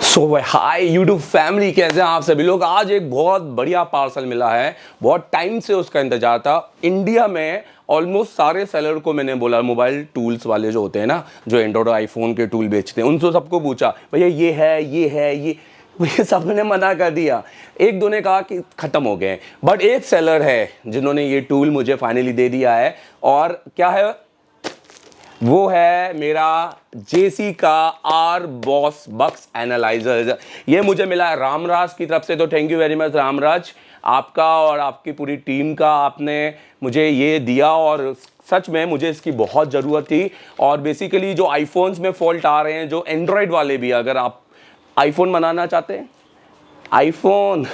सो hi YouTube family, कैसे हैं आप सभी लोग। आज एक बहुत बढ़िया पार्सल मिला है, बहुत टाइम से उसका इंतजार था। इंडिया में ऑलमोस्ट सारे सेलर को मैंने बोला, मोबाइल टूल्स वाले जो होते हैं ना, जो एंड्रॉइड आईफोन के टूल बेचते हैं, उनसे सबको पूछा भैया ये है ये है ये भैया सबने मना कर दिया। एक दो ने कहा कि ख़त्म हो गए, बट एक सेलर है जिन्होंने ये टूल मुझे फाइनली दे दिया है। और क्या है वो है मेरा जेसी का आर बॉस बक्स एनालाइजर। ये मुझे मिला है रामराज की तरफ से, तो thank you very much Ramraj, आपका और आपकी पूरी टीम का। आपने मुझे ये दिया और सच में मुझे इसकी बहुत ज़रूरत थी। और बेसिकली जो आईफोन्स में फॉल्ट आ रहे हैं, जो एंड्रॉयड वाले भी, अगर आप आईफोन बनाना चाहते हैं आईफोन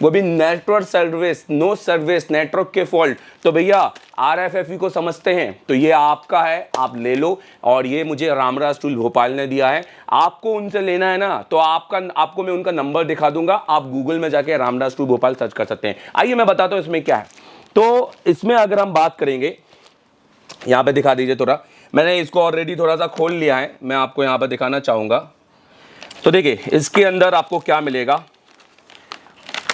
वो भी network service, no service, network के फॉल्ट, तो भैया RFFE को समझते हैं तो ये आपका है, आप ले लो। और ये मुझे रामराज टूल भोपाल ने दिया है। आपको उनसे लेना है ना, तो आपको मैं उनका नंबर दिखा दूंगा, आप गूगल में जाके रामराज टूल भोपाल सर्च कर सकते हैं। आइए मैं बताता हूँ इसमें क्या है। तो इसमें अगर हम बात करेंगे, यहाँ पे दिखा दीजिए थोड़ा, मैंने इसको ऑलरेडी थोड़ा सा खोल लिया है, मैं आपको यहाँ पर दिखाना चाहूँगा। तो देखिए इसके अंदर आपको क्या मिलेगा।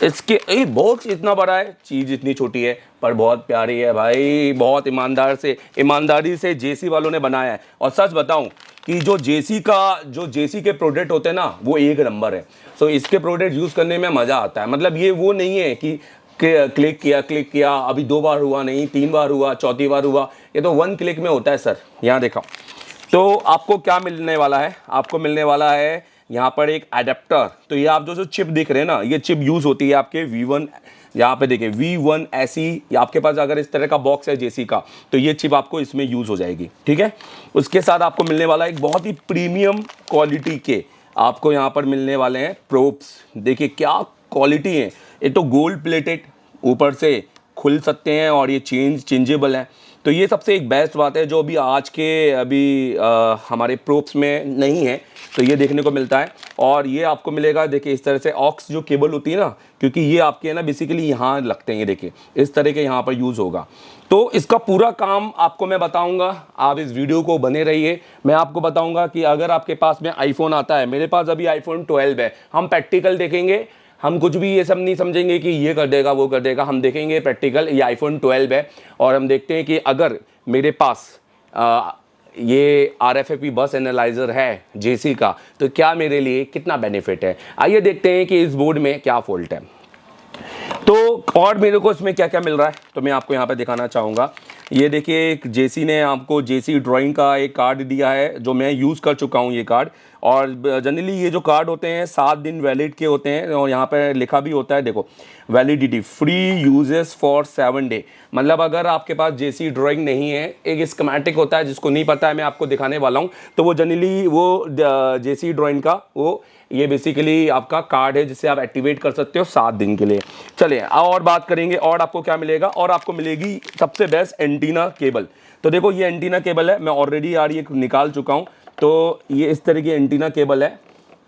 इसके बॉक्स इतना बड़ा है, चीज़ इतनी छोटी है, पर बहुत प्यारी है भाई। बहुत ईमानदारी से जेसी वालों ने बनाया है। और सच बताऊं कि जो जेसी के प्रोडक्ट होते हैं ना, वो एक नंबर है। सो इसके प्रोडक्ट यूज़ करने में मज़ा आता है। मतलब ये वो नहीं है कि क्लिक किया अभी 2 बार हुआ नहीं, 3 बार हुआ, चौथी बार हुआ, ये तो 1 क्लिक में होता है सर। यहाँ देखा तो आपको क्या मिलने वाला है, आपको मिलने वाला है यहाँ पर एक एडेप्टर। तो ये आप जो चिप दिख रहे हैं ना, ये चिप यूज़ होती है आपके V1, यहाँ पे देखिए V1 SE। आपके पास अगर इस तरह का बॉक्स है जेसी का, तो ये चिप आपको इसमें यूज़ हो जाएगी, ठीक है। उसके साथ आपको मिलने वाला एक बहुत ही प्रीमियम क्वालिटी के आपको यहाँ पर मिलने वाले हैं प्रोब्स। देखिए क्या क्वालिटी है, ये तो गोल्ड प्लेटेड, ऊपर से खुल सकते हैं और ये चेंजेबल है। तो ये सबसे एक बेस्ट बात है जो अभी हमारे प्रोब्स में नहीं है, तो ये देखने को मिलता है। और ये आपको मिलेगा, देखिए इस तरह से ऑक्स जो केबल होती है ना, क्योंकि ये आपके है ना बेसिकली यहाँ लगते हैं, ये देखिए इस तरह के यहाँ पर यूज़ होगा। तो इसका पूरा काम आपको मैं बताऊंगा, आप इस वीडियो को बने रहिए। मैं आपको बताऊंगा कि अगर आपके पास में आईफोन आता है, मेरे पास अभी आईफोन 12 है, हम प्रैक्टिकल देखेंगे। हम कुछ भी ये सब नहीं समझेंगे कि ये कर देगा वो कर देगा, हम देखेंगे प्रैक्टिकल। ये आईफोन 12 है और हम देखते हैं कि अगर मेरे पास ये RFFE बस एनालाइजर है जेसी का, तो क्या मेरे लिए कितना बेनिफिट है। आइए देखते हैं कि इस बोर्ड में क्या फॉल्ट है। तो और मेरे को इसमें क्या क्या मिल रहा है, तो मैं आपको यहाँ पे दिखाना चाहूँगा। ये देखिए जेसी ने आपको जेसी ड्राइंग का एक कार्ड दिया है, जो मैं यूज़ कर चुका हूँ ये कार्ड। और जनरली ये जो कार्ड होते हैं 7 दिन वैलिड के होते हैं, और यहाँ पे लिखा भी होता है, देखो validity free uses for 7 day. मतलब अगर आपके पास जेसी ड्राइंग नहीं है, एक स्कीमेटिक होता है, जिसको नहीं पता है मैं आपको दिखाने वाला हूँ। तो वो जनरली वो जेसी ड्राइंग का वो ये बेसिकली आपका कार्ड है, जिसे आप एक्टिवेट कर सकते हो 7 दिन के लिए। चलिए और बात करेंगे, और आपको क्या मिलेगा। और आपको मिलेगी सबसे बेस्ट एंटीना केबल। तो देखो ये एंटीना केबल है, मैं ऑलरेडी यार ये निकाल चुका हूँ। तो ये इस तरह की एंटीना केबल है,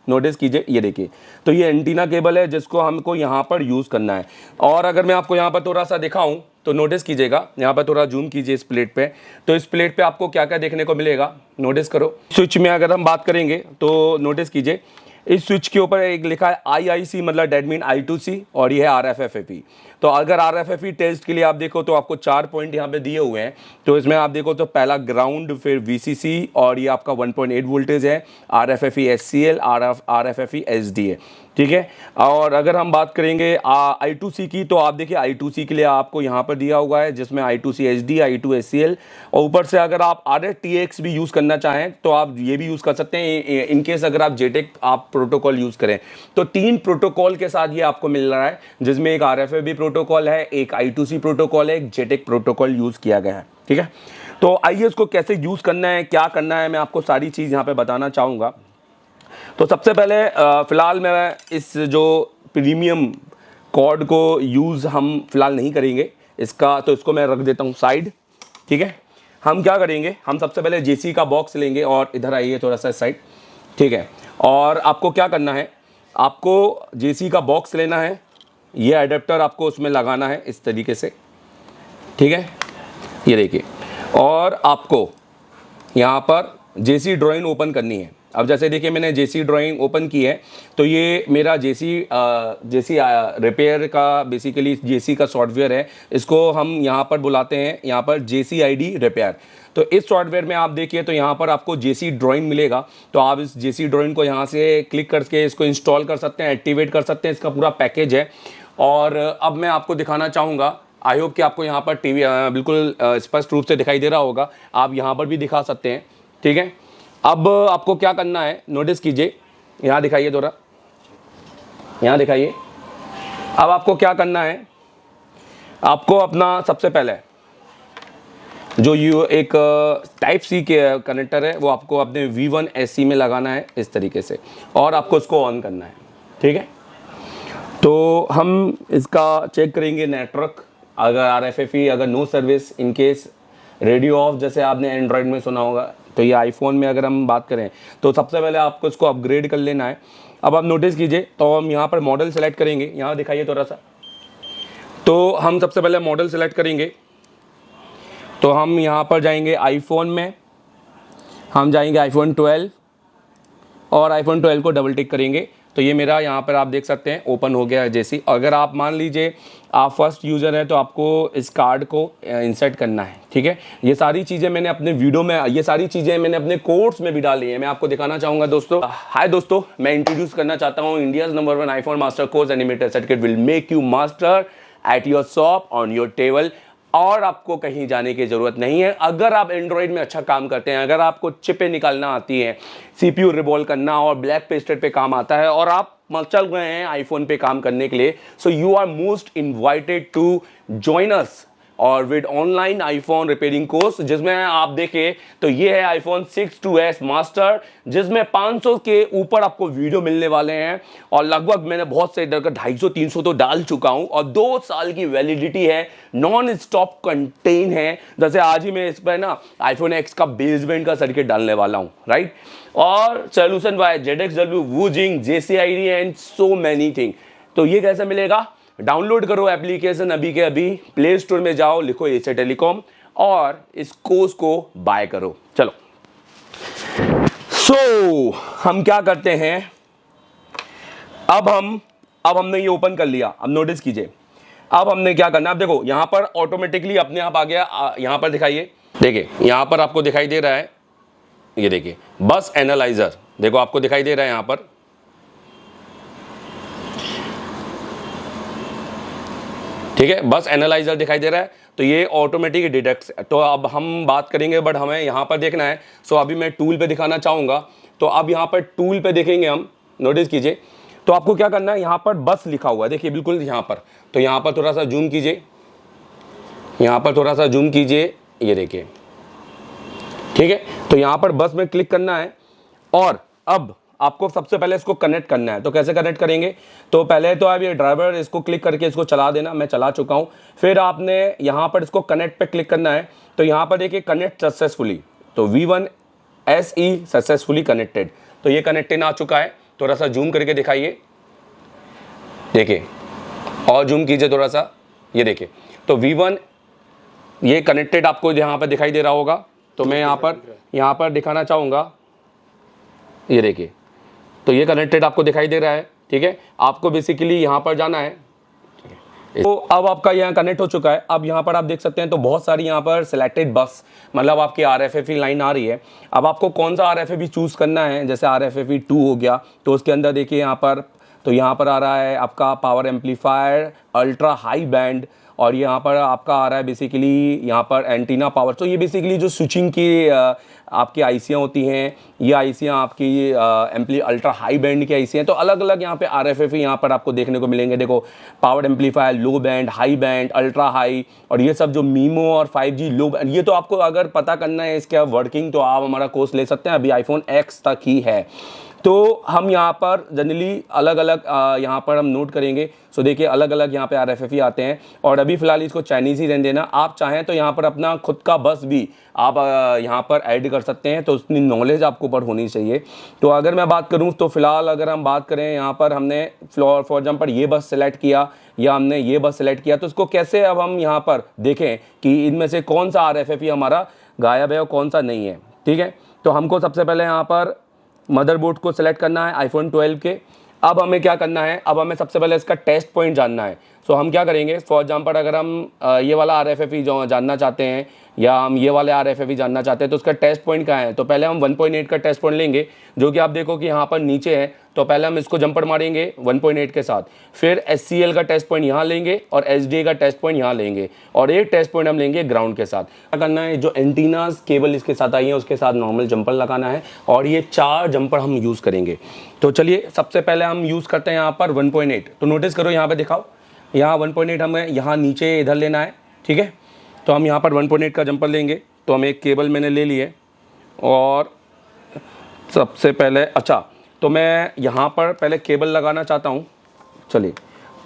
नोटिस कीजिए, ये देखिए। तो ये एंटीना केबल है जिसको हमको यहाँ पर यूज़ करना है। और अगर मैं आपको यहाँ पर थोड़ा सा दिखाऊं, तो नोटिस कीजिएगा, यहाँ पर थोड़ा जूम कीजिए इस प्लेट पे। तो इस प्लेट पे आपको क्या क्या देखने को मिलेगा, नोटिस करो। स्विच में अगर हम बात करेंगे तो नोटिस कीजिए, इस स्विच के ऊपर एक लिखा है IIC, मतलब डेट मीन I2C, और ये है RFFE। तो अगर RFFE टेस्ट के लिए आप देखो तो आपको 4 पॉइंट यहाँ पे दिए हुए हैं। तो इसमें आप देखो तो पहला ग्राउंड, फिर VCC, और ये आपका 1.8 वोल्टेज है, RFFE SCL, RFFE SD है, ठीक है। और अगर हम बात करेंगे I2C की, तो आप देखिए I2C के लिए आपको यहाँ पर दिया हुआ है, जिसमें I2C SD, I2 SCL, और ऊपर से अगर आप RTX भी यूज़ करना चाहें तो आप ये भी यूज़ कर सकते हैं, इनकेस अगर आप JTAG आप प्रोटोकॉल यूज़ करें। तो 3 प्रोटोकॉल के साथ ये आपको मिल रहा है, जिसमें एक RFFE प्रोटोकॉल है, एक I2C प्रोटोकॉल है, एक JTAG प्रोटोकॉल यूज़ किया गया है, ठीक है। तो आइए इसको कैसे यूज़ करना है, क्या करना है, मैं आपको सारी चीज़ यहाँ पर बताना चाहूँगा। तो सबसे पहले फ़िलहाल मैं इस जो प्रीमियम कॉर्ड को यूज़ हम फ़िलहाल नहीं करेंगे इसका, तो इसको मैं रख देता हूँ साइड, ठीक है। हम क्या करेंगे, हम सबसे पहले जेसी का बॉक्स लेंगे, और इधर आइए थोड़ा सा साइड, ठीक है। और आपको क्या करना है, आपको जेसी का बॉक्स लेना है, ये एडेप्टर आपको उसमें लगाना है इस तरीके से, ठीक है, ये देखिए। और आपको यहाँ पर जेसी ड्राइंग ओपन करनी है, अब जैसे देखिए मैंने जेसी ड्राइंग ओपन की है, तो ये मेरा जेसी रिपेयर का बेसिकली जेसी का सॉफ्टवेयर है। इसको हम यहाँ पर बुलाते हैं यहाँ पर जेसी आईडी रिपेयर। तो इस सॉफ्टवेयर में आप देखिए तो यहाँ पर आपको जेसी ड्राइंग मिलेगा, तो आप इस जेसी ड्राइंग को यहाँ से क्लिक करके इसको इंस्टॉल कर सकते हैं, एक्टिवेट कर सकते हैं। इसका पूरा पैकेज है। और अब मैं आपको दिखाना चाहूँगा, आई होप कि आपको यहाँ पर टीवी बिल्कुल स्पष्ट रूप से दिखाई दे रहा होगा, आप यहाँ पर भी दिखा सकते हैं। ठीक है, अब आपको क्या करना है, नोटिस कीजिए, यहाँ दिखाइए थोड़ा, यहाँ दिखाइए। अब आपको क्या करना है, आपको अपना सबसे पहले जो एक टाइप सी के कनेक्टर है वो आपको अपने V1 SC में लगाना है इस तरीके से, और आपको इसको ऑन करना है। ठीक है, तो हम इसका चेक करेंगे नेटवर्क, अगर RFFE अगर no service, in case radio off, जैसे आपने एंड्रॉयड में सुना होगा, तो ये आईफोन में अगर हम बात करें तो सबसे पहले आपको इसको अपग्रेड कर लेना है। अब आप नोटिस कीजिए, तो हम यहाँ पर मॉडल सेलेक्ट करेंगे, यहाँ दिखाइए थोड़ा सा। तो हम सबसे पहले मॉडल सेलेक्ट करेंगे, तो हम यहाँ पर जाएंगे आईफोन में, हम जाएंगे आईफोन 12 और आईफोन 12 को डबल टिक करेंगे। तो ये मेरा यहाँ पर आप देख सकते हैं ओपन हो गया है जैसी। अगर आप मान लीजिए आप फर्स्ट यूज़र हैं तो आपको इस कार्ड को इंसर्ट करना है। ठीक है, ये सारी चीज़ें मैंने अपने वीडियो में, ये सारी चीज़ें मैंने अपने कोर्स में भी डाली है, मैं आपको दिखाना चाहूँगा दोस्तों। हाय दोस्तों, मैं इंट्रोड्यूस करना चाहता हूँ India's number 1 iPhone master course animated certificate will make you master at your shop on your table. और आपको कहीं जाने की ज़रूरत नहीं है। अगर आप एंड्रॉयड में अच्छा काम करते हैं, अगर आपको चिपें निकालना आती हैं, CPU रिवॉल्व करना और ब्लैक पेस्टेड पे काम आता है, और आप चल गए हैं आईफोन पे काम करने के लिए, so you are most invited to join us और with online iPhone repairing course, जिसमें आप देखें तो ये है आईफोन 6s मास्टर, जिसमें 500 के ऊपर आपको वीडियो मिलने वाले हैं, और लगभग मैंने बहुत से 250-300 तो डाल चुका हूं, और 2 साल की वैलिडिटी है, नॉन स्टॉप कंटेन है। जैसे आज ही मैं इस पर ना आईफोन X का बेसबैंड का सर्किट डालने वाला हूं, राइट, और solution bye ZXW, वूजिंग, JCID and so many thing. तो ये कैसे मिलेगा? डाउनलोड करो एप्लीकेशन अभी के अभी, प्ले स्टोर में जाओ, लिखो एशिया टेलीकॉम और इस कोर्स को बाय करो। चलो, हम क्या करते हैं, अब हमने ये ओपन कर लिया। अब नोटिस कीजिए, अब हमने क्या करना है, अब देखो यहां पर ऑटोमेटिकली अपने आप आ गया। यहां पर दिखाइए, देखिए यहां पर आपको दिखाई दे रहा है, ये देखिए बस एनालाइजर, देखो आपको दिखाई दे रहा है यहां पर, ठीक है, बस एनालाइजर दिखाई दे रहा है। तो ये ऑटोमेटिक डिटेक्ट। तो अब हम बात करेंगे, बट हमें यहाँ पर देखना है। सो अभी मैं टूल पे दिखाना चाहूँगा। तो अब यहाँ पर टूल पे देखेंगे हम, नोटिस कीजिए, तो आपको क्या करना है, यहाँ पर बस लिखा हुआ है, देखिए बिल्कुल यहाँ पर। तो यहाँ पर थोड़ा सा जूम कीजिए, यहाँ पर थोड़ा सा जूम कीजिए, ये देखिए, ठीक है। तो यहाँ पर बस में क्लिक करना है, और अब आपको सबसे पहले इसको कनेक्ट करना है। तो कैसे कनेक्ट करेंगे, तो पहले तो आप ये ड्राइवर इसको क्लिक करके इसको चला देना, मैं चला चुका हूँ। फिर आपने यहाँ पर इसको कनेक्ट पे क्लिक करना है। तो यहाँ पर देखिए कनेक्ट सक्सेसफुली, तो V1 SE सक्सेसफुली कनेक्टेड। तो ये कनेक्टेड आ चुका है। थोड़ा सा जूम करके दिखाइए, देखिए, और जूम कीजिए थोड़ा सा, ये देखिए। तो V1 ये कनेक्टेड आपको यहाँ पर दिखाई दे रहा होगा। तो मैं यहाँ पर दिखाना चाहूँगा, ये देखिए, तो ये कनेक्टेड आपको दिखाई दे रहा है, ठीक है। आपको बेसिकली यहाँ पर जाना है। तो अब आपका यहाँ कनेक्ट हो चुका है। अब यहाँ पर आप देख सकते हैं, तो बहुत सारी यहाँ पर सिलेक्टेड बस, मतलब आपकी RFFE लाइन आ रही है। अब आपको कौन सा RFFE चूज़ करना है, जैसे RFFE 2 हो गया, तो उसके अंदर देखिए यहाँ पर, तो यहाँ पर आ रहा है आपका power amplifier ultra high band, और यहाँ पर आपका आ रहा है बेसिकली यहाँ पर एंटीना पावर। तो ये बेसिकली जो स्विचिंग की आपकी आईसियाँ होती हैं, ये आईसियाँ आपकी अल्ट्रा हाई बैंड की आईसी हैं। तो अलग अलग यहाँ पे RFFE यहाँ पर आपको देखने को मिलेंगे। देखो पावर एम्पलीफायर, लो band, high band, ultra high, और ये सब जो मीमो और 5G लो बैंड, ये तो आपको अगर पता करना है इसके वर्किंग, तो आप हमारा कोर्स ले सकते हैं। अभी आईफोन X तक ही है। तो हम यहाँ पर जनरली अलग अलग यहाँ पर हम नोट करेंगे। सो देखिए अलग अलग यहाँ पे RFFE आते हैं, और अभी फ़िलहाल इसको चाइनीज़ ही रहने देना। आप चाहें तो यहाँ पर अपना खुद का बस भी आप यहाँ पर ऐड कर सकते हैं, तो उतनी नॉलेज आपको ऊपर होनी चाहिए। तो अगर मैं बात करूँ, तो फ़िलहाल अगर हम बात करें, यहाँ पर हमने फॉर एग्जाम्पल ये बस सेलेक्ट किया, या हमने ये बस सेलेक्ट किया, तो इसको कैसे अब हम यहाँ पर देखें कि इनमें से कौन सा RFFE हमारा गायब है और कौन सा नहीं है, ठीक है। तो हमको सबसे पहले यहाँ पर मदरबोर्ड को सिलेक्ट करना है आईफोन 12 के। अब हमें क्या करना है, अब हमें सबसे पहले इसका टेस्ट पॉइंट जानना है। सो हम क्या करेंगे, फॉर एग्जांपल अगर हम ये वाला RFFE जो जानना चाहते हैं या हम ये वाले RFFE जानना चाहते हैं तो उसका टेस्ट पॉइंट कहाँ है, तो पहले हम 1.8 का टेस्ट पॉइंट लेंगे जो कि आप देखो कि यहाँ पर नीचे है। तो पहले हम इसको जंपर मारेंगे 1.8 के साथ, फिर SCL का टेस्ट पॉइंट यहाँ लेंगे और SDA का टेस्ट पॉइंट यहाँ लेंगे और एक टेस्ट पॉइंट हम लेंगे ग्राउंड के साथ। क्या करना है, जो एंटीनास केबल इसके साथ आई है उसके साथ नॉर्मल जंपर लगाना है और ये 4 जंपर हम यूज़ करेंगे। तो चलिए सबसे पहले हम यूज़ करते हैं यहाँ पर 1.8। तो नोटिस करो यहाँ पर दिखाओ, यहाँ 1.8 हमें यहाँ नीचे इधर लेना है, ठीक है। तो हम यहाँ पर 1.8 का जंपर लेंगे। तो हम एक केबल मैंने ले ली है और सबसे पहले अच्छा तो मैं यहाँ पर पहले केबल लगाना चाहता हूँ। चलिए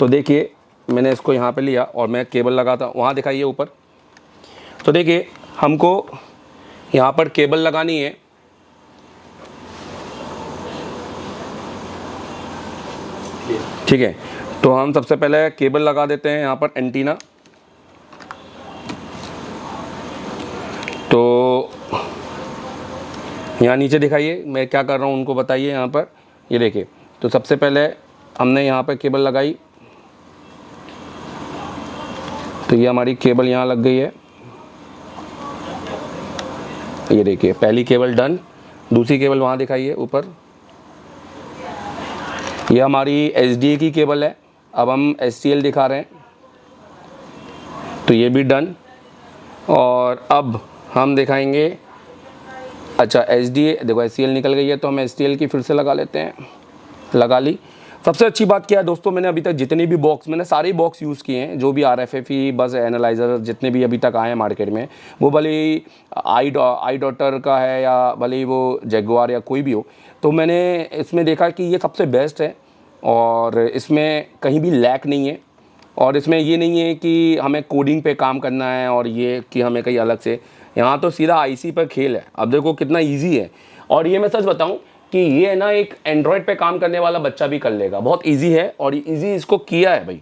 तो देखिए मैंने इसको यहाँ पे लिया और मैं केबल लगाता हूँ, वहाँ दिखाइए ऊपर। तो देखिए हमको यहाँ पर केबल लगानी है। ठीक है, तो हम सबसे पहले केबल लगा देते हैं यहाँ पर एंटीना। तो यहाँ नीचे दिखाइए मैं क्या कर रहा हूँ उनको बताइए। यहाँ पर ये देखिए, तो सबसे पहले हमने यहाँ पर केबल लगाई, तो ये हमारी केबल यहाँ लग गई है। ये देखिए पहली केबल डन। दूसरी केबल वहाँ दिखाइए ऊपर, ये हमारी SDA की केबल है। अब हम SCL दिखा रहे हैं, तो ये भी डन। और अब हम दिखाएंगे, अच्छा SDA देखो SCL निकल गई है तो हम STL की फिर से लगा लेते हैं, लगा ली। सबसे अच्छी बात क्या है दोस्तों, मैंने अभी तक जितने भी बॉक्स, मैंने सारे बॉक्स यूज़ किए हैं जो भी RFFE बस एनालाइज़र जितने भी अभी तक आए हैं मार्केट में, वो भले ही आई डॉटर का है या भले ही वो जैगुआर या कोई भी हो, तो मैंने इसमें देखा कि ये सबसे बेस्ट है और इसमें कहीं भी लैक नहीं है। और इसमें ये नहीं है कि हमें कोडिंग पे काम करना है और ये कि हमें कहीं अलग से, यहाँ तो सीधा IC पर खेल है। अब देखो कितना इजी है। और ये मैं सच बताऊँ कि ये है ना, एक एंड्रॉयड पे काम करने वाला बच्चा भी कर लेगा, बहुत इजी है और इजी इसको किया है भाई।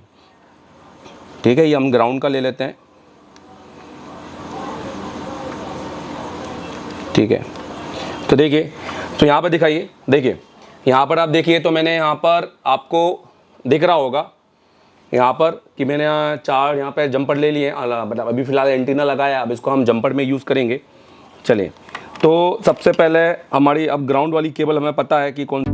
ठीक है, ये हम ग्राउंड का ले लेते हैं। ठीक है, तो देखिए, तो यहाँ पर दिखाइए, देखिए यहाँ पर आप देखिए, तो मैंने यहाँ पर आपको दिख रहा होगा यहाँ पर कि मैंने 4 यहाँ पर जंपर ले लिए, मतलब अभी फ़िलहाल एंटीना लगाया, अब इसको हम जंपर में यूज़ करेंगे। चलिए, तो सबसे पहले हमारी अब ग्राउंड वाली केबल हमें पता है कि कौन,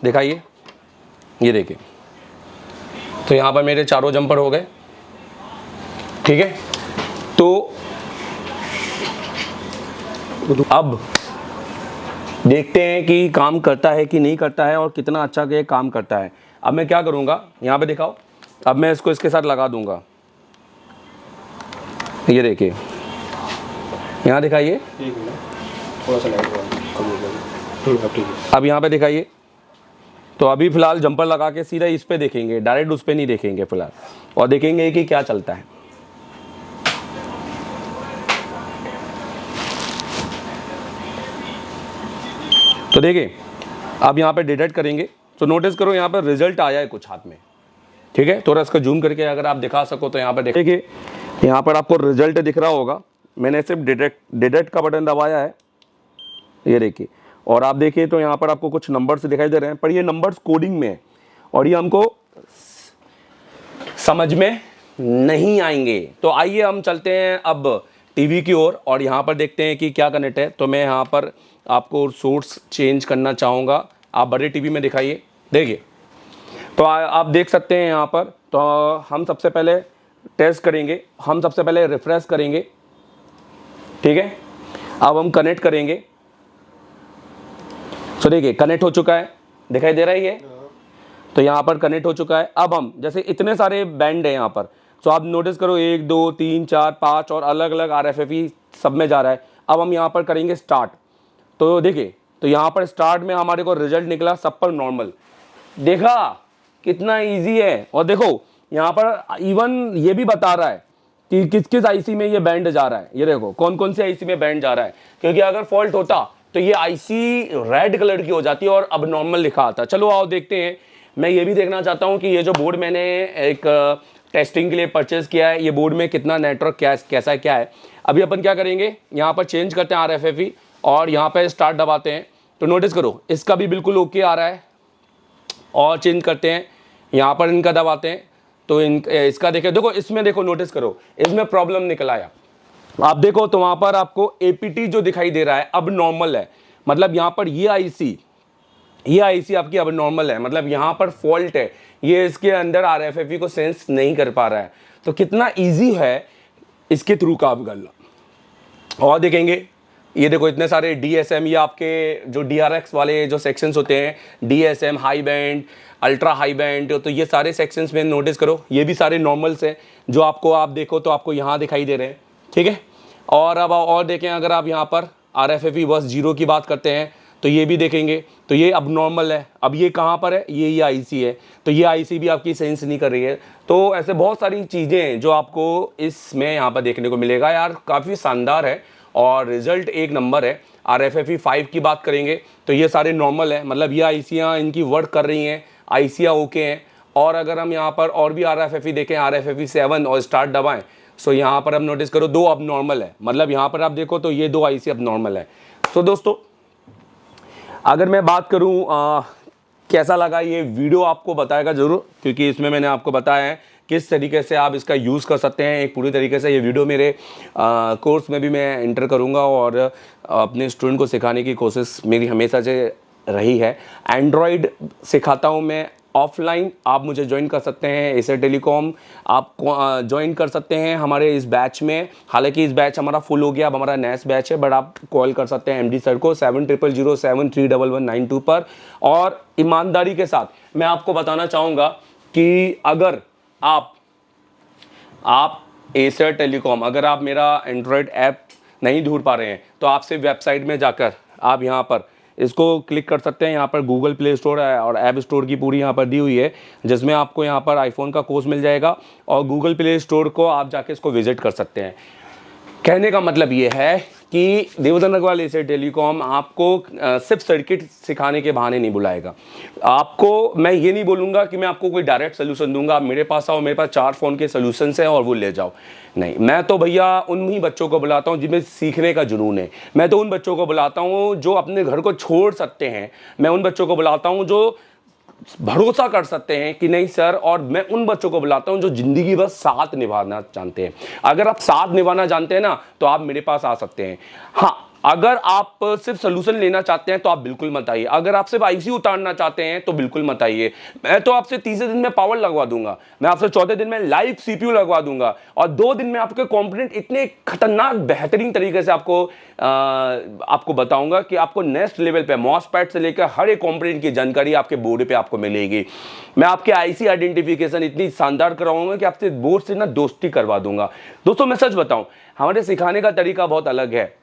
दिखाइए, ये देखिए, तो यहाँ पर मेरे चारों जंपर हो गए। ठीक है, तो अब देखते हैं कि काम करता है कि नहीं करता है और कितना अच्छा ये काम करता है। अब मैं क्या करूँगा, यहाँ पे दिखाओ, अब मैं इसको इसके साथ लगा दूँगा। ये देखिए, यहाँ दिखाइए, अब यहाँ पे दिखाइए। तो अभी फ़िलहाल जंपर लगा के सीधा इस पे देखेंगे, डायरेक्ट उस पे नहीं देखेंगे फ़िलहाल, और देखेंगे कि क्या चलता है। तो देखिए, अब यहाँ पे डिटेक्ट करेंगे, तो नोटिस करो यहाँ पर रिजल्ट आया है कुछ हाथ में। ठीक है, थोड़ा इसका जूम करके अगर आप दिखा सको तो यहाँ पर देखिए, यहाँ पर आपको रिजल्ट दिख रहा होगा। मैंने सिर्फ डिटेक्ट का बटन दबाया है, ये देखिए, और आप देखिए तो यहाँ पर आपको कुछ नंबर्स दिखाई दे रहे हैं, पर ये नंबर्स कोडिंग में है और ये हमको समझ में नहीं आएंगे। तो आइए हम चलते हैं अब टीवी की ओर और यहाँ पर देखते हैं कि क्या कनेक्ट है। तो मैं यहाँ पर आपको सोर्स चेंज करना चाहूँगा, आप बड़े टीवी में दिखाइए। देखिए तो आप देख सकते हैं यहाँ पर। तो हम सबसे पहले टेस्ट करेंगे, हम सबसे पहले रिफ्रेश करेंगे, ठीक है। अब हम कनेक्ट करेंगे। तो देखिए कनेक्ट हो चुका है, दिखाई दे रहा है ये। तो यहाँ पर कनेक्ट हो चुका है। अब हम जैसे इतने सारे बैंड हैं यहाँ पर, तो आप नोटिस करो 1 2 3 4 5 और अलग अलग RFFE सब में जा रहा है। अब हम यहाँ पर करेंगे स्टार्ट। तो देखिए तो यहाँ पर स्टार्ट में हमारे को रिजल्ट निकला सब पर नॉर्मल। देखा कितना इजी है। और देखो यहाँ पर इवन ये भी बता रहा है कि किस किस आईसी में ये बैंड जा रहा है। ये देखो कौन कौन से आईसी में बैंड जा रहा है, क्योंकि अगर फॉल्ट होता तो ये आईसी रेड कलर की हो जाती है और अब नॉर्मल लिखा आता। चलो आओ देखते हैं। मैं ये भी देखना चाहता हूँ कि ये जो बोर्ड मैंने एक टेस्टिंग के लिए परचेज किया है, ये बोर्ड में कितना नेटवर्क कैसा क्या है। अभी अपन क्या करेंगे, यहाँ पर चेंज करते हैं RFFE और यहाँ पर स्टार्ट दबाते हैं। तो नोटिस करो इसका भी बिल्कुल ओके आ रहा है। और चेंज करते हैं, यहाँ पर इनका दबाते हैं तो इसका देखो इसमें देखो नोटिस करो इसमें प्रॉब्लम निकल आया। आप देखो तो वहाँ पर आपको APT जो दिखाई दे रहा है अब नॉर्मल है, मतलब यहाँ पर ये आईसी आपकी अब नॉर्मल है, मतलब यहाँ पर फॉल्ट है, ये इसके अंदर RFFE को सेंस नहीं कर पा रहा है। तो कितना ईजी है इसके थ्रू काम करना। और देखेंगे ये देखो इतने सारे DSM, ये आपके जो DRX वाले जो सेक्शंस होते हैं, DSM high band, ultra high band, तो ये सारे सेक्शंस में नोटिस करो ये भी सारे नॉर्मल्स हैं जो आपको आप देखो तो आपको यहाँ दिखाई दे रहे हैं, ठीक है। और अब और देखें अगर आप यहाँ पर RFFE बस 0 की बात करते हैं तो ये भी देखेंगे तो ये अब नॉर्मल है। अब ये कहाँ पर है, ये आईसी है, तो ये आईसी भी आपकी सेंस नहीं कर रही है। तो ऐसे बहुत सारी चीज़ें हैं जो आपको इसमें यहाँ पर देखने को मिलेगा। यार काफ़ी शानदार है और रिजल्ट एक नंबर है। RFFE 5 की बात करेंगे तो ये सारे नॉर्मल है, मतलब ये आईसियाँ इनकी वर्क कर रही हैं, आईसियाँ ओके हैं। और अगर हम यहाँ पर और भी RFFE देखें, RFFE 7 और स्टार्ट दबाएं, सो यहाँ पर अब नोटिस करो 2 अब नॉर्मल है, मतलब यहाँ पर आप देखो तो ये 2 आईसी अब नॉर्मल है। तो दोस्तों अगर मैं बात करूँ कैसा लगा ये वीडियो, आपको बताएगा ज़रूर, क्योंकि इसमें मैंने आपको बताया है किस तरीके से आप इसका यूज़ कर सकते हैं। एक पूरी तरीके से ये वीडियो मेरे कोर्स में भी मैं इंटर करूँगा और अपने स्टूडेंट को सिखाने की कोशिश मेरी हमेशा से रही है। एंड्रॉयड सिखाता हूँ मैं ऑफलाइन, आप मुझे ज्वाइन कर सकते हैं। एसर टेलीकॉम आप ज्वाइन कर सकते हैं हमारे इस बैच में। हालांकि इस बैच हमारा फुल हो गया, अब हमारा नेक्स्ट बैच है, बट आप कॉल कर सकते हैं MD सर को 7007311192 पर। और ईमानदारी के साथ मैं आपको बताना चाहूँगा कि अगर आप एसर टेलीकॉम, अगर आप मेरा एंड्रॉयड ऐप नहीं ढूंढ पा रहे हैं तो आप सिर्फ वेबसाइट में जाकर आप यहाँ पर इसको क्लिक कर सकते हैं। यहाँ पर गूगल प्ले स्टोर है और ऐप स्टोर की पूरी यहाँ पर दी हुई है, जिसमें आपको यहाँ पर आईफोन का कोर्स मिल जाएगा और गूगल प्ले स्टोर को आप जाके इसको विजिट कर सकते हैं। कहने का मतलब ये है कि देवधन अग्रवाल एसर टेलीकॉम आपको सिर्फ सर्किट सिखाने के बहाने नहीं बुलाएगा। आपको मैं ये नहीं बोलूँगा कि मैं आपको कोई डायरेक्ट सोल्यूशन दूंगा, मेरे पास आओ, मेरे पास 4 फ़ोन के सोल्यूशंस हैं और वो ले जाओ। नहीं, मैं तो भैया उन्हीं बच्चों को बुलाता हूँ जिनमें सीखने का जुनून है। मैं तो उन बच्चों को बुलाता हूँ जो अपने घर को छोड़ सकते हैं। मैं उन बच्चों को बुलाता हूँ जो भरोसा कर सकते हैं कि नहीं सर। और मैं उन बच्चों को बुलाता हूं जो जिंदगी भर साथ निभाना जानते हैं। अगर आप साथ निभाना जानते हैं ना तो आप मेरे पास आ सकते हैं। हाँ, अगर आप सिर्फ सोल्यूशन लेना चाहते हैं तो आप बिल्कुल मत आइए। अगर आप सिर्फ आईसी उतारना चाहते हैं तो बिल्कुल मत आइए। मैं तो आपसे तीसरे दिन में पावर लगवा दूंगा, मैं आपसे चौथे दिन में लाइव CPU लगवा दूंगा और 2 दिन में आपके कंपोनेंट इतने खतरनाक बेहतरीन तरीके से आपको बताऊंगा कि आपको नेक्स्ट लेवल पे मॉसफेट से लेकर हर एक कंपोनेंट की जानकारी आपके बोर्ड पे आपको मिलेगी। मैं आपके आईसी आइडेंटिफिकेशन इतनी शानदार कराऊंगा कि आपसे बोर्ड से ना दोस्ती करवा दूंगा। दोस्तों मैं सच बताऊं, हमारे सिखाने का तरीका बहुत अलग है।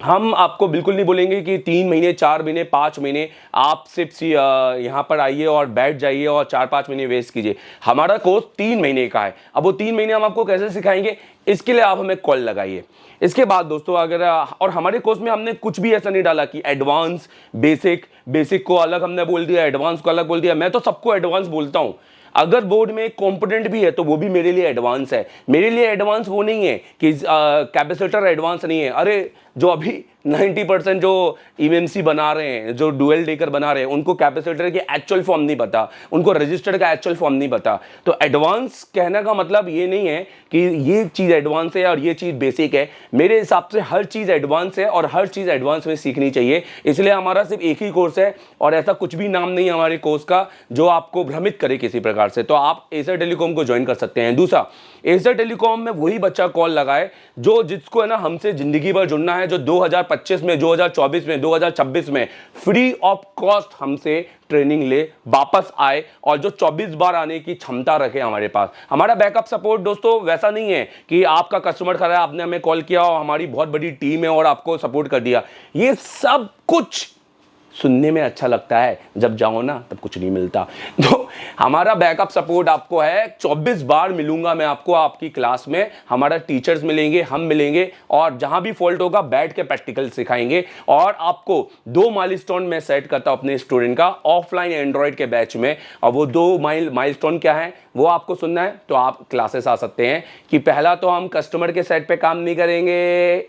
हम आपको बिल्कुल नहीं बोलेंगे कि 3 महीने 4 महीने 5 महीने आप सिर्फ यहाँ पर आइए और बैठ जाइए और 4-5 महीने वेस्ट कीजिए। हमारा कोर्स 3 महीने का है। अब वो 3 महीने हम आपको कैसे सिखाएंगे, इसके लिए आप हमें कॉल लगाइए। इसके बाद दोस्तों अगर और हमारे कोर्स में हमने कुछ भी ऐसा नहीं डाला कि एडवांस बेसिक को अलग हमने बोल दिया, एडवांस को अलग बोल दिया। मैं तो सबको एडवांस बोलता हूँ। अगर बोर्ड में कंपोनेंट भी है तो वो भी मेरे लिए एडवांस है। मेरे लिए एडवांस वो नहीं है कि कैपेसिटर एडवांस नहीं है। अरे जो अभी 90% जो EMC बना रहे हैं, जो डुअल डेकर बना रहे हैं, उनको कैपेसिटर की एक्चुअल फॉर्म नहीं पता, उनको रजिस्टर का एक्चुअल फॉर्म नहीं पता। तो एडवांस कहने का मतलब ये नहीं है कि ये चीज़ एडवांस है और ये चीज़ बेसिक है। मेरे हिसाब से हर चीज़ एडवांस है और हर चीज़ एडवांस में सीखनी चाहिए। इसलिए हमारा सिर्फ एक ही कोर्स है और ऐसा कुछ भी नाम नहीं है हमारे कोर्स का जो आपको भ्रमित करे किसी प्रकार से। तो आप एसर टेलीकॉम को ज्वाइन कर सकते हैं। दूसरा, एसर टेलीकॉम में वही बच्चा कॉल लगाए जो जिसको है ना हमसे जिंदगी भर जुड़ना है, जो 2025 में, 2024 में, 2026 में फ्री ऑफ कॉस्ट हमसे ट्रेनिंग ले वापस आए और जो 24 बार आने की क्षमता रखे हमारे पास। हमारा बैकअप सपोर्ट दोस्तों वैसा नहीं है कि आपका कस्टमर खड़ा है, आपने हमें कॉल किया और हमारी बहुत बड़ी टीम है और आपको सपोर्ट कर दिया। ये सब कुछ सुनने में अच्छा लगता है, जब जाओ ना तब कुछ नहीं मिलता। तो हमारा बैकअप सपोर्ट आपको है। 24 बार मिलूंगा मैं आपको आपकी क्लास में, हमारा टीचर्स मिलेंगे, हम मिलेंगे और जहां भी फॉल्ट होगा बैठ के प्रैक्टिकल सिखाएंगे। और आपको 2 माइलस्टोन में सेट करता हूं अपने स्टूडेंट का ऑफलाइन एंड्रॉयड के बैच में। और वो 2 माइलस्टोन क्या है वो आपको सुनना है तो आप क्लासेस आ सकते हैं। कि पहला तो हम कस्टमर के सेट पे काम नहीं करेंगे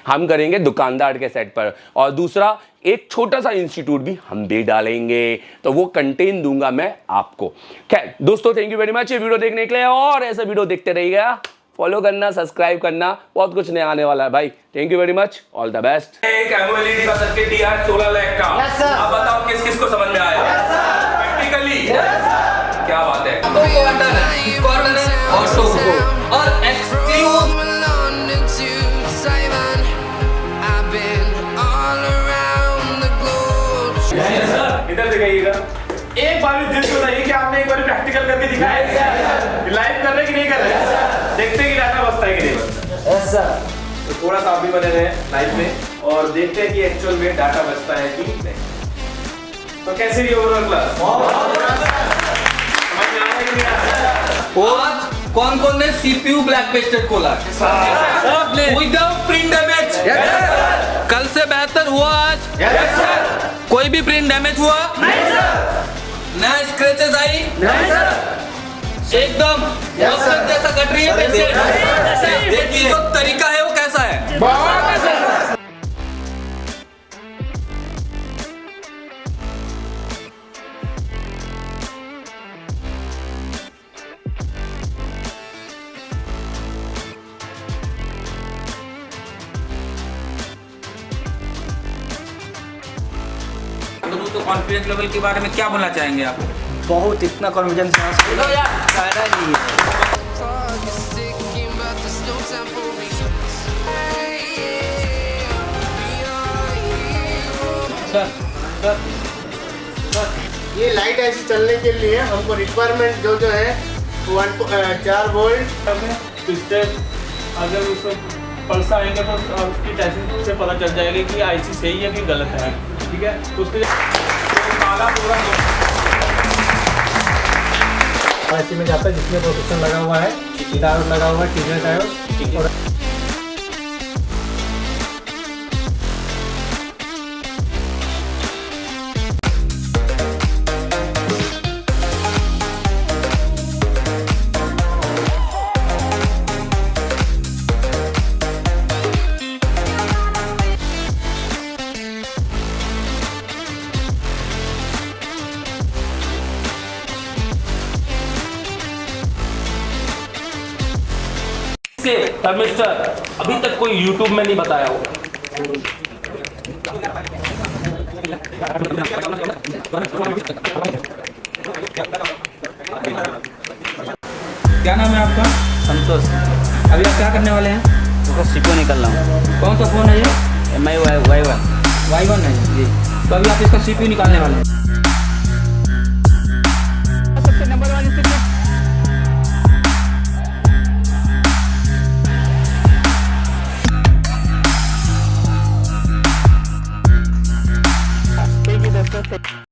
हम करेंगे दुकानदार के सेट पर। और दूसरा, एक छोटा सा इंस्टीट्यूट भी हम भी डालेंगे, तो वो कंटेंट दूंगा मैं आपको। खैर दोस्तों, थैंक यू वेरी मच ये वीडियो देखने के लिए और ऐसा वीडियो देखते रहिएगा। फॉलो करना, सब्सक्राइब करना, बहुत कुछ नया आने वाला है भाई। Thank you very much, all the best. एक एमओएलईडी का सर्किट दिया है 16 लाख का। Yes, sir. अब बताओ किस किस को समझ में आया? प्रैक्टिकली क्या बात है। और एक्सक्लूसिव इधर दिखाइएगा। एक बार भी दिल से बताइए कि आपने एक बार प्रैक्टिकल करके दिखाया है? लाइव कर रहे कि नहीं कर रहे? देखते कि डाटा बचता है कि नहीं बचता। Yes sir. तो थोड़ा सा आप भी बने रहे लाइव में और देखते हैं कि एक्चुअल में डाटा बचता है कि नहीं। तो कैसे रही ओवरऑल क्लास? समझ में आया कि नहीं आया? आज कौन कौन ने CPU ब्लैक पेस्टेड खोला? Without print damage. कल से बेहतर हुआ आज? कोई भी प्रिंट डैमेज हुआ? नहीं सर। नया स्क्रैचेस आई? नहीं सर। एकदम जैसा कट रही है पेस्टेड। देखिए जो तरीका है वो कैसा है। तो कॉन्फिडेंस लेवल के बारे में क्या बोलना चाहेंगे आप? बहुत इतना कॉन्फिडेंस यहाँ से कहना नहीं है। ये लाइट ऐसी चलने के लिए हमको रिक्वायरमेंट जो है 4 वोल्ट स्टेप अगर उसको पल्स आएंगे तो उसकी टेस्टिंग से पता चल जाएगा कि आईसी सही है कि गलत है। ठीक है, तो उसके काला पूरा आईसी में जाता है जिसमें प्रोटेक्शन लगा हुआ है, डायोड लगा हुआ है, टीजर डायोड। और थर्मिस्टर अभी तक कोई YouTube में नहीं बताया होगा। क्या नाम है आपका? संतोष। अभी आप क्या करने वाले हैं? तो सीपीयू निकल रहा हूँ। कौन सा फोन है ये? MI Y1 Y1 है जी। तो अभी आप इसका CPU निकालने वाले हैं।